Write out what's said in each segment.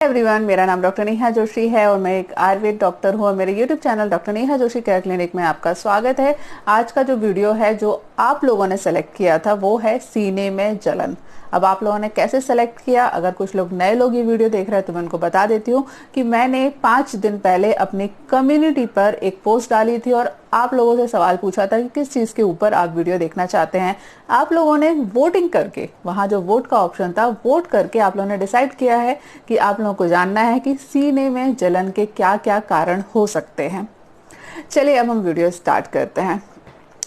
Everyone, मेरा नाम doctor Neha Joshi है और मैं एक आयुर्वेद डॉक्टर हूँ और मेरे YouTube channel doctor Neha Joshi care clinic में आपका स्वागत है। आज का जो वीडियो है जो आप लोगों ने सेलेक्ट किया था वो है सीने में जलन। अब आप लोगों ने कैसे सेलेक्ट किया, अगर कुछ लोग नए लोग ये वीडियो देख रहे हैं तो मैं उनको बता देती हूँ कि मैंने 5 दिन पहले अपनी कम्युनिटी पर एक पोस्ट डाली थी और आप लोगों से सवाल पूछा था कि किस चीज़ के ऊपर आप वीडियो देखना चाहते हैं। आप लोगों ने वोटिंग करके, वहाँ जो वोट का ऑप्शन था, वोट करके आप लोगों ने डिसाइड किया है कि आप लोगों को जानना है कि सीने में जलन के क्या क्या कारण हो सकते हैं। चलिए अब हम वीडियो स्टार्ट करते हैं।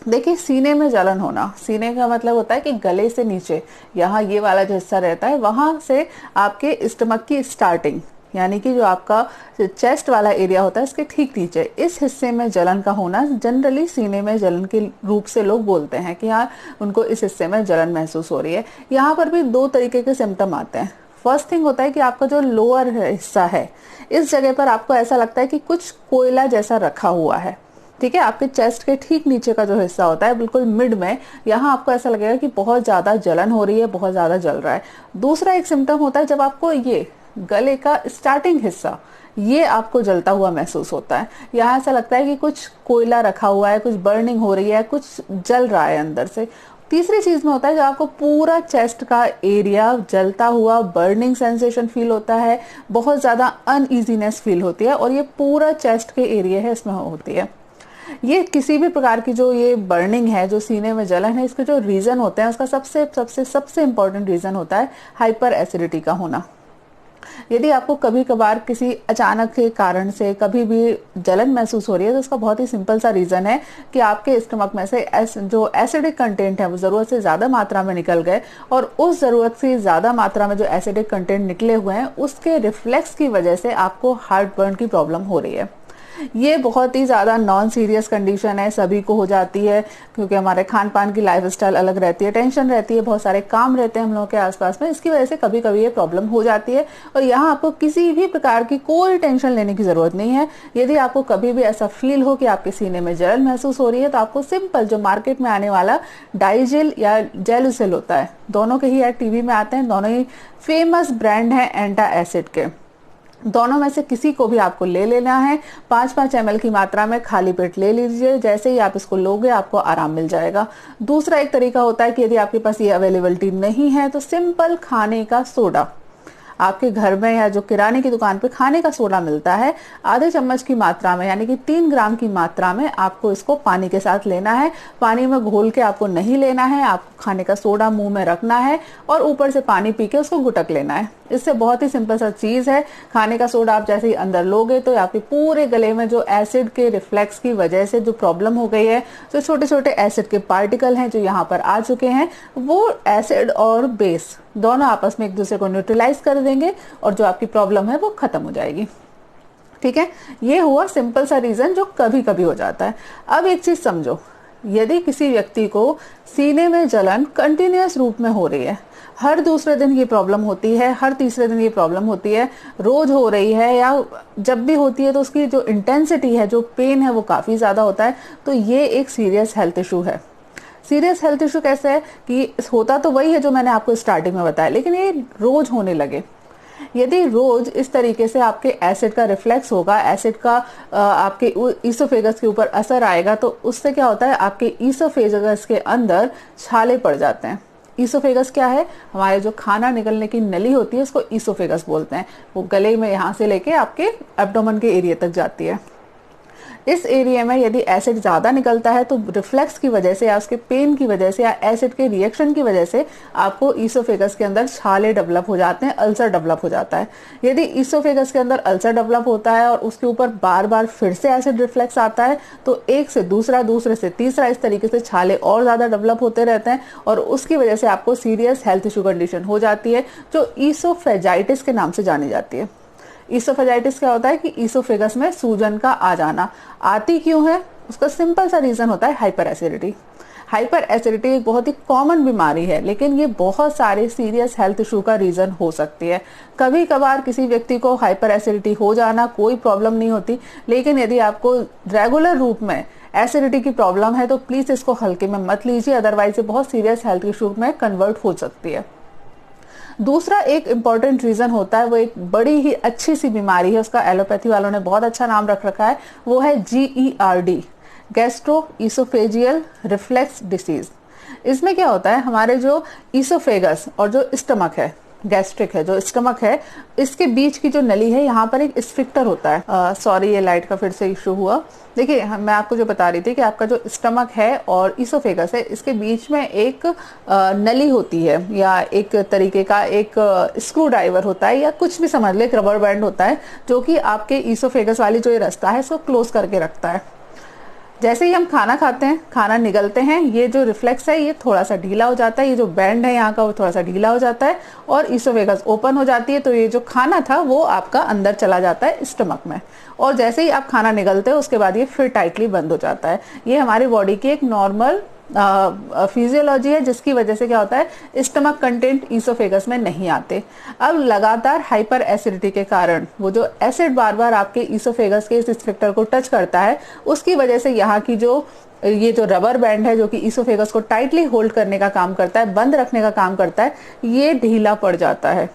देखिए, सीने में जलन होना, सीने का मतलब होता है कि गले से नीचे, यहाँ ये वाला जो हिस्सा रहता है वहां से आपके स्टमक की स्टार्टिंग, यानी कि जो आपका चेस्ट वाला एरिया होता है इसके ठीक नीचे, इस हिस्से में जलन का होना जनरली सीने में जलन के रूप से लोग बोलते हैं कि हाँ उनको इस हिस्से में जलन महसूस हो रही है। यहाँ पर भी 2 तरीके के सिम्टम आते हैं। फर्स्ट थिंग होता है कि आपका जो लोअर हिस्सा है, इस जगह पर आपको ऐसा लगता है कि कुछ कोयला जैसा रखा हुआ है। ठीक है, आपके चेस्ट के ठीक नीचे का जो हिस्सा होता है बिल्कुल मिड में, यहाँ आपको ऐसा लगेगा कि बहुत ज्यादा जलन हो रही है, बहुत ज्यादा जल रहा है। दूसरा एक सिम्टम होता है जब आपको ये गले का स्टार्टिंग हिस्सा ये आपको जलता हुआ महसूस होता है। यहाँ ऐसा लगता है कि कुछ कोयला रखा हुआ है, कुछ बर्निंग हो रही है, कुछ जल रहा है अंदर से। तीसरी चीज में होता है जब आपको पूरा चेस्ट का एरिया जलता हुआ बर्निंग सेंसेशन फील होता है, बहुत ज्यादा अनईजीनेस फील होती है और ये पूरा चेस्ट के एरिया है इसमें होती है। ये किसी भी प्रकार की जो ये बर्निंग है, जो सीने में जलन है, इसके जो रीजन होते हैं उसका सबसे सबसे सबसे इंपॉर्टेंट रीजन होता है हाइपर एसिडिटी का होना। यदि आपको कभी कभार किसी अचानक के कारण से कभी भी जलन महसूस हो रही है तो उसका बहुत ही सिंपल सा रीजन है कि आपके स्टमक में से जो एसिडिक कंटेंट है वो जरूरत से ज्यादा मात्रा में निकल गए और उस जरूरत से ज्यादा मात्रा में जो एसिडिक कंटेंट निकले हुए हैं उसके रिफ्लेक्स की वजह से आपको हार्ट बर्न की प्रॉब्लम हो रही है। ये बहुत ही ज्यादा नॉन सीरियस कंडीशन है, सभी को हो जाती है क्योंकि हमारे खान पान की लाइफस्टाइल अलग रहती है, टेंशन रहती है, बहुत सारे काम रहते हैं हम लोगों के आसपास में, इसकी वजह से कभी कभी ये प्रॉब्लम हो जाती है। और यहाँ आपको किसी भी प्रकार की कोई टेंशन लेने की जरूरत नहीं है। यदि आपको कभी भी ऐसा फील हो कि आपके सीने में जलन महसूस हो रही है तो आपको सिंपल जो मार्केट में आने वाला डाइजिल या जेलुसिल होता है, दोनों के ही ऐड टीवी में आते हैं, दोनों ही फेमस ब्रांड है एंटा एसिड के, दोनों में से किसी को भी आपको ले लेना है। 5-5 ml की मात्रा में खाली पेट ले लीजिए, जैसे ही आप इसको लोगे आपको आराम मिल जाएगा। दूसरा एक तरीका होता है कि यदि आपके पास ये अवेलेबिलिटी नहीं है तो सिंपल खाने का सोडा, आपके घर में या जो किराने की दुकान पे खाने का सोडा मिलता है, आधे चम्मच की मात्रा में यानी कि 3 ग्राम की मात्रा में आपको इसको पानी के साथ लेना है। पानी में घोल के आपको नहीं लेना है, आपको खाने का सोडा मुंह में रखना है और ऊपर से पानी पी के उसको घुटक लेना है। इससे बहुत ही सिंपल सा चीज है। खाने का सोडा आप जैसे ही अंदर लोगे तो आपके पूरे गले में जो एसिड के रिफ्लेक्स की वजह से जो प्रॉब्लम हो गई है, जो छोटे छोटे एसिड के पार्टिकल हैं जो यहाँ पर आ चुके हैं, वो एसिड और बेस दोनों आपस में एक दूसरे को न्यूट्रलाइज कर देंगे और जो आपकी प्रॉब्लम है वो खत्म हो जाएगी। ठीक है, ये हुआ सिंपल सा रीजन जो कभी कभी हो जाता है। अब एक चीज समझो, यदि किसी व्यक्ति को सीने में जलन कंटिन्यूअस रूप में हो रही है, हर दूसरे दिन ये प्रॉब्लम होती है, हर तीसरे दिन ये प्रॉब्लम होती है, रोज हो रही है या जब भी होती है तो उसकी जो इंटेंसिटी है, जो पेन है वो काफी ज्यादा होता है, तो ये एक सीरियस हेल्थ इशू है। सीरियस हेल्थ इशू कैसे है कि होता तो वही है जो मैंने आपको स्टार्टिंग में बताया, लेकिन ये रोज होने लगे। यदि रोज इस तरीके से आपके एसिड का रिफ्लेक्स होगा, एसिड का आपके ईसोफेगस के ऊपर असर आएगा, तो उससे क्या होता है, आपके ईसोफेगस के अंदर छाले पड़ जाते हैं। ईसोफेगस क्या है, हमारे जो खाना निकलने की नली होती है उसको ईसोफेगस बोलते हैं। वो गले में यहाँ से लेके आपके एब्डोमेन के एरिया तक जाती है। इस एरिया में यदि एसिड ज्यादा निकलता है तो रिफ्लेक्स की वजह से या उसके पेन की वजह से या एसिड के रिएक्शन की वजह से आपको ईसोफेगस के अंदर छाले डेवलप हो जाते हैं, अल्सर डेवलप हो जाता है। यदि ईसोफेगस के अंदर अल्सर डेवलप होता है और उसके ऊपर बार बार फिर से एसिड रिफ्लेक्स आता है तो एक से दूसरा, दूसरे से तीसरा, इस तरीके से छाले और ज्यादा डेवलप होते रहते हैं और उसकी वजह से आपको सीरियस हेल्थ इशू कंडीशन हो जाती है जो ईसोफेजाइटिस के नाम से जानी जाती है। ईसोफेजाइटिस क्या होता है कि ईसोफेगस में सूजन का आ जाना। आती क्यों है, उसका सिंपल सा रीजन होता है हाइपर एसिडिटी। हाइपर एसिडिटी एक बहुत ही कॉमन बीमारी है, लेकिन ये बहुत सारे सीरियस हेल्थ इशू का रीजन हो सकती है। कभी कभार किसी व्यक्ति को हाइपर एसिडिटी हो जाना कोई प्रॉब्लम नहीं होती, लेकिन यदि आपको रेगुलर रूप में एसिडिटी की प्रॉब्लम है तो प्लीज इसको हल्के में मत लीजिए, अदरवाइज ये बहुत सीरियस हेल्थ इशू में कन्वर्ट हो सकती है। दूसरा एक इम्पॉर्टेंट रीजन होता है, वो एक बड़ी ही अच्छी सी बीमारी है, उसका एलोपैथी वालों ने बहुत अच्छा नाम रख रखा है, वो है GERD, gastro oesophageal reflex disease. इसमें क्या होता है, हमारे जो ईसोफेगस और जो स्टमक है, गैस्ट्रिक है, जो स्टमक है, इसके बीच की जो नली है, यहाँ पर एक स्फिक्टर होता है। सॉरी, ये लाइट का फिर से इशू हुआ। देखिए, मैं आपको जो बता रही थी कि आपका जो स्टमक है और ईसोफेगस है, इसके बीच में एक नली होती है, या एक तरीके का एक स्क्रू ड्राइवर होता है, या कुछ भी समझ ले, एक रबर बैंड होता है, जो कि आपके ईसोफेगस वाली जो ये रास्ता है इसको क्लोज करके रखता है। जैसे ही हम खाना खाते हैं, खाना निगलते हैं, ये जो रिफ्लेक्स है ये थोड़ा सा ढीला हो जाता है, ये जो बैंड है यहाँ का वो थोड़ा सा ढीला हो जाता है और ईसोफेगस ओपन हो जाती है, तो ये जो खाना था वो आपका अंदर चला जाता है स्टमक में, और जैसे ही आप खाना निगलते हो उसके बाद ये फिर टाइटली बंद हो जाता है। ये हमारी बॉडी की एक नॉर्मल फिजियोलॉजी है, जिसकी वजह से क्या होता है, स्टमक कंटेंट ईसोफेगस में नहीं आते। अब लगातार हाइपर एसिडिटी के कारण वो जो एसिड बार बार आपके ईसोफेगस के इस स्फिंक्टर को टच करता है, उसकी वजह से यहाँ की जो ये जो रबर बैंड है, जो कि ईसोफेगस को टाइटली होल्ड करने का काम करता है, बंद रखने का काम करता है, ये ढीला पड़ जाता है।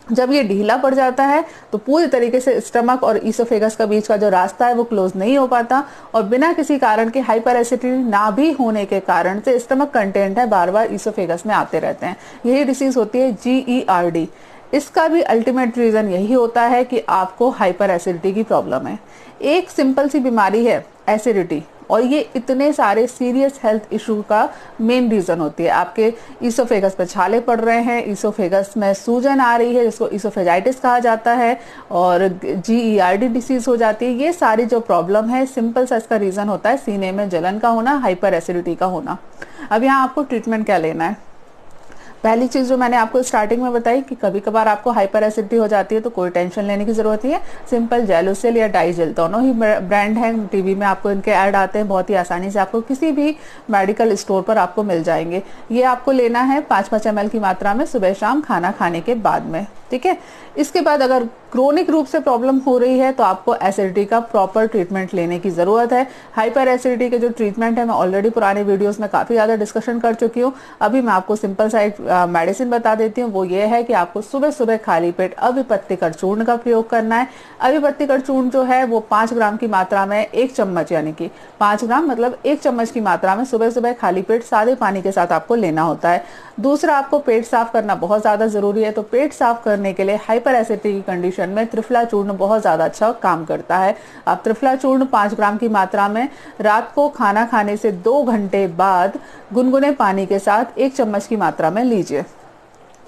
जब ये ढीला पड़ जाता है तो पूरी तरीके से स्टमक और ईसोफेगस का बीच का जो रास्ता है वो क्लोज नहीं हो पाता, और बिना किसी कारण के हाइपर एसिडिटी ना भी होने के कारण से स्टमक कंटेंट है बार बार ईसोफेगस में आते रहते हैं। यही डिसीज होती है GERD। इसका भी अल्टीमेट रीजन यही होता है कि आपको हाइपर एसिडिटी की प्रॉब्लम है। एक सिंपल सी बीमारी है एसिडिटी, और ये इतने सारे सीरियस हेल्थ इशू का मेन रीजन होती है। आपके ईसोफेगस पे छाले पड़ रहे हैं, ईसोफेगस में सूजन आ रही है जिसको ईसोफेजाइटिस कहा जाता है, और GERD डिसीज हो जाती है। ये सारी जो प्रॉब्लम है, सिंपल सा इसका रीजन होता है सीने में जलन का होना, हाइपर एसिडिटी का होना। अब यहाँ आपको ट्रीटमेंट क्या लेना है? पहली चीज जो मैंने आपको स्टार्टिंग में बताई कि कभी कभार आपको हाइपर एसिडिटी हो जाती है तो कोई टेंशन लेने की जरूरत नहीं है। सिंपल जेलोसिल या डाइजेल, दोनों ही ब्रांड हैं, टीवी में आपको इनके ऐड आते हैं, बहुत ही आसानी से आपको किसी भी मेडिकल स्टोर पर आपको मिल जाएंगे। ये आपको लेना है 5-5 ml की मात्रा में सुबह शाम खाना खाने के बाद में, ठीक है। इसके बाद अगर क्रोनिक रूप से प्रॉब्लम हो रही है तो आपको एसिडिटी का प्रॉपर ट्रीटमेंट लेने की जरूरत है। हाइपर एसिडिटी के जो ट्रीटमेंट है, मैं ऑलरेडी पुराने वीडियोस में काफी ज्यादा डिस्कशन कर चुकी हूँ। अभी मैं आपको सिंपल सा एक मेडिसिन बता देती हूँ, वो ये है कि आपको सुबह सुबह खाली पेट अविपत्तिकर चूर्ण का प्रयोग करना है। अविपत्तिकर चूर्ण जो है वो 5 ग्राम की मात्रा में 1 चम्मच, यानी कि 5 ग्राम मतलब 1 चम्मच की मात्रा में सुबह सुबह खाली पेट सादे पानी के साथ आपको लेना होता है। दूसरा, आपको पेट साफ करना बहुत ज्यादा जरूरी है, तो पेट साफ करने के लिए हाइपर एसिडिटी की कंडीशन में त्रिफला चूर्ण बहुत ज्यादा अच्छा काम करता है। आप त्रिफला चूर्ण 5 ग्राम की मात्रा में रात को खाना खाने से 2 घंटे बाद गुनगुने पानी के साथ 1 चम्मच की मात्रा में लीजिए।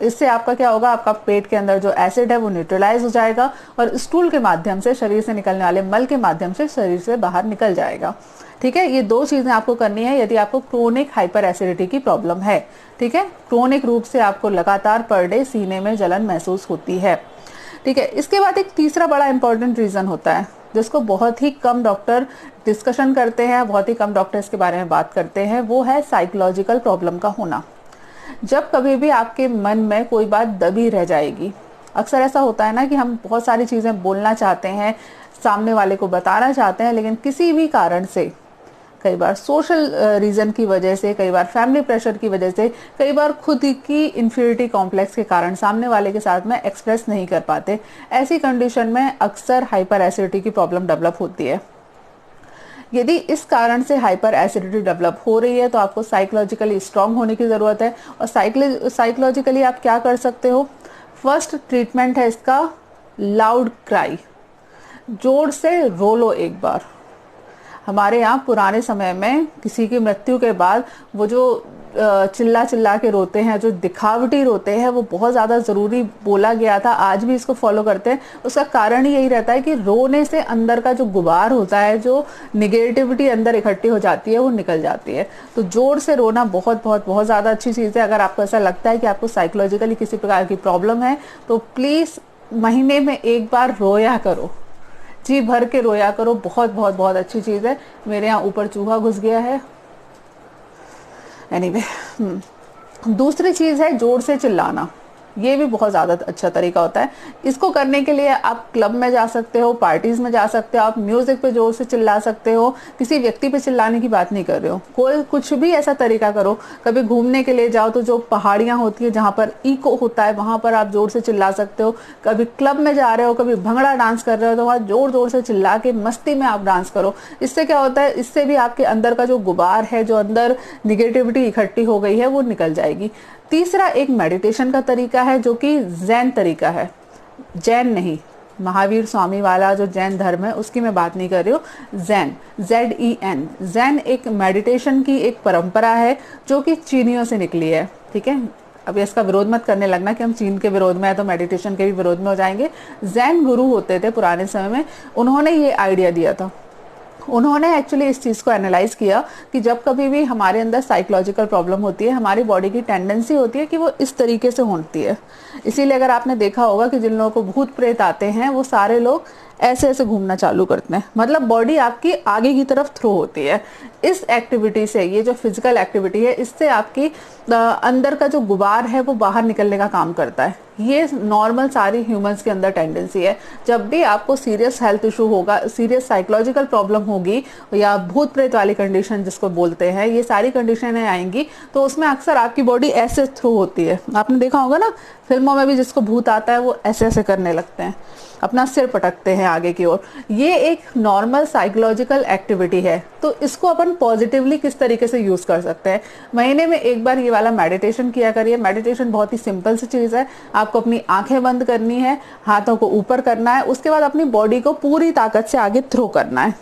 इससे आपका क्या होगा, आपका पेट के अंदर जो एसिड है वो न्यूट्रलाइज हो जाएगा और स्टूल के माध्यम से, शरीर से निकलने वाले मल के माध्यम से शरीर से बाहर निकल जाएगा। ठीक है, ये 2 चीजें आपको करनी है यदि आपको क्रोनिक हाइपर एसिडिटी की प्रॉब्लम है। ठीक है, क्रोनिक रूप से आपको लगातार पर डे सीने में जलन महसूस होती है। ठीक है, इसके बाद एक तीसरा बड़ा इंपॉर्टेंट रीजन होता है जिसको बहुत ही कम डॉक्टर डिस्कशन करते हैं, बहुत ही कम डॉक्टर इसके बारे में बात करते हैं, वो है साइकोलॉजिकल प्रॉब्लम का होना। जब कभी भी आपके मन में कोई बात दबी रह जाएगी, अक्सर ऐसा होता है ना कि हम बहुत सारी चीजें बोलना चाहते हैं, सामने वाले को बताना चाहते हैं, लेकिन किसी भी कारण से, कई बार सोशल रीजन की वजह से, कई बार फैमिली प्रेशर की वजह से, कई बार खुद की इंफीरियरिटी कॉम्प्लेक्स के कारण सामने वाले के साथ में एक्सप्रेस नहीं कर पाते। ऐसी कंडीशन में अक्सर हाइपर एसिडिटी की प्रॉब्लम डेवलप होती है। यदि इस कारण से हाइपर एसिडिटी डेवलप हो रही है तो आपको साइकोलॉजिकली स्ट्रांग होने की जरूरत है। और साइकोलॉजिकली आप क्या कर सकते हो? फर्स्ट ट्रीटमेंट है इसका लाउड क्राई, जोर से रो लो एक बार। हमारे यहाँ पुराने समय में किसी की मृत्यु के बाद वो जो चिल्ला चिल्ला के रोते हैं, जो दिखावटी रोते हैं, वो बहुत ज़्यादा ज़रूरी बोला गया था। आज भी इसको फॉलो करते हैं। उसका कारण यही रहता है कि रोने से अंदर का जो गुबार होता है, जो निगेटिविटी अंदर इकट्ठी हो जाती है, वो निकल जाती है। तो जोर से रोना बहुत बहुत बहुत ज़्यादा अच्छी चीज़ है। अगर आपको ऐसा लगता है कि आपको साइकोलॉजिकली किसी प्रकार की प्रॉब्लम है तो प्लीज़ महीने में एक बार रोया करो, जी भर के रोया करो। बहुत बहुत बहुत अच्छी चीज़ है। मेरे यहाँ ऊपर चूहा घुस गया है। एनीवे, दूसरी चीज़ है जोर से चिल्लाना। ये भी बहुत ज़्यादा अच्छा तरीका होता है। इसको करने के लिए आप क्लब में जा सकते हो, पार्टीज़ में जा सकते हो, आप म्यूज़िक पे जोर से चिल्ला सकते हो। किसी व्यक्ति पे चिल्लाने की बात नहीं कर रहे हो, कोई कुछ भी ऐसा तरीका करो। कभी घूमने के लिए जाओ तो जो पहाड़ियाँ होती है जहाँ पर इको होता है वहाँ पर आप जोर से चिल्ला सकते हो। कभी क्लब में जा रहे हो, कभी भंगड़ा डांस कर रहे हो तो वहाँ जोर जोर से चिल्ला के मस्ती में आप डांस करो। इससे क्या होता है, इससे भी आपके अंदर का जो गुबार है, जो अंदर निगेटिविटी इकट्ठी हो गई है, वो निकल जाएगी। तीसरा एक मेडिटेशन का तरीका है जो कि जैन तरीका है। जैन नहीं, महावीर स्वामी वाला जो जैन धर्म है उसकी मैं बात नहीं कर रही हूँ। जैन, ZEN, जैन एक मेडिटेशन की एक परंपरा है जो कि चीनियों से निकली है। ठीक है, अभी इसका विरोध मत करने लगना कि हम चीन के विरोध में है तो मेडिटेशन के भी विरोध में हो जाएंगे। जैन गुरु होते थे पुराने समय में, उन्होंने ये आइडिया दिया था। उन्होंने एक्चुअली इस चीज़ को एनालाइज किया कि जब कभी भी हमारे अंदर साइकोलॉजिकल प्रॉब्लम होती है, हमारी बॉडी की टेंडेंसी होती है कि वो इस तरीके से होती है। इसीलिए अगर आपने देखा होगा कि जिन लोगों को भूत प्रेत आते हैं वो सारे लोग ऐसे ऐसे घूमना चालू करते हैं, मतलब बॉडी आपकी आगे की तरफ थ्रो होती है। इस एक्टिविटी से, ये जो फिजिकल एक्टिविटी है, इससे आपकी अंदर का जो गुबार है वो बाहर निकलने का काम करता है। ये नॉर्मल सारी ह्यूमंस के अंदर टेंडेंसी है। जब भी आपको सीरियस हेल्थ इशू होगा, सीरियस साइकोलॉजिकल प्रॉब्लम होगी या भूत प्रेत वाली कंडीशन जिसको बोलते हैं, ये सारी कंडीशनें आएंगी तो उसमें अक्सर आपकी बॉडी ऐसे थ्रो होती है। आपने देखा होगा ना, फिल्मों में भी जिसको भूत आता है वो ऐसे ऐसे करने लगते हैं, अपना सिर पटकते हैं आगे की ओर। ये एक नॉर्मल साइकोलॉजिकल एक्टिविटी है। तो इसको अपन पॉजिटिवली किस तरीके से यूज कर सकते हैं, महीने में एक बार ये वाला मेडिटेशन किया करिए। मेडिटेशन बहुत ही सिंपल सी चीज है। आपको अपनी आंखें बंद करनी है, हाथों को ऊपर करना है, उसके बाद अपनी बॉडी को पूरी ताकत से आगे थ्रो करना है।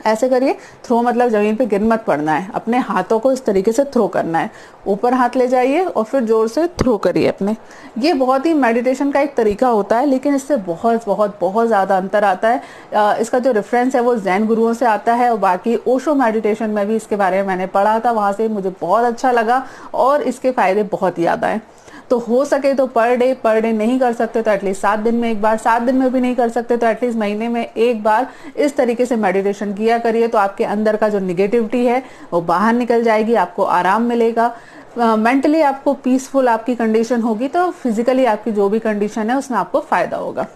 ऐसे करिए, थ्रो मतलब जमीन पे गिर मत पड़ना है, अपने हाथों को इस तरीके से थ्रो करना है। ऊपर हाथ ले जाइए और फिर जोर से थ्रो करिए अपने। ये बहुत ही मेडिटेशन का एक तरीका होता है, लेकिन इससे बहुत बहुत बहुत ज़्यादा अंतर आता है। इसका जो रेफरेंस है वो जैन गुरुओं से आता है और बाकी ओशो मेडिटेशन में भी इसके बारे में मैंने पढ़ा था, वहाँ से मुझे बहुत अच्छा लगा और इसके फ़ायदे बहुत ज़्यादा हैं। तो हो सके तो पर डे नहीं कर सकते तो एटलीस्ट 7 दिन में एक बार, 7 दिन में भी नहीं कर सकते तो एटलीस्ट महीने में एक बार इस तरीके से मेडिटेशन किया करिए। तो आपके अंदर का जो निगेटिविटी है वो बाहर निकल जाएगी, आपको आराम मिलेगा, मेंटली आपको पीसफुल आपकी कंडीशन होगी, तो फिजिकली आपकी जो भी कंडीशन है उसमें आपको फायदा होगा।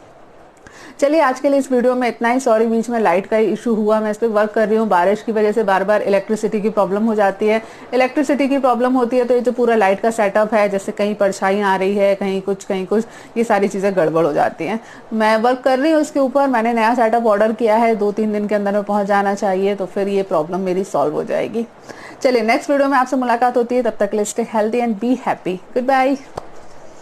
चलिए आज के लिए इस वीडियो में इतना ही। सॉरी, बीच में लाइट का इशू हुआ, मैं इस पर वर्क कर रही हूँ। बारिश की वजह से बार बार इलेक्ट्रिसिटी की प्रॉब्लम हो जाती है। इलेक्ट्रिसिटी की प्रॉब्लम होती है तो ये जो पूरा लाइट का सेटअप है, जैसे कहीं परछाई आ रही है, कहीं कुछ, ये सारी चीज़ें गड़बड़ हो जाती हैं। मैं वर्क कर रही हूँ इसके ऊपर। मैंने नया सेटअप ऑर्डर किया है, 2-3 दिन के अंदर में पहुँच जाना चाहिए, तो फिर ये प्रॉब्लम मेरी सॉल्व हो जाएगी। चलिए नेक्स्ट वीडियो में आपसे मुलाकात होती है, तब तक के लिए stay healthy and be happy. Good bye.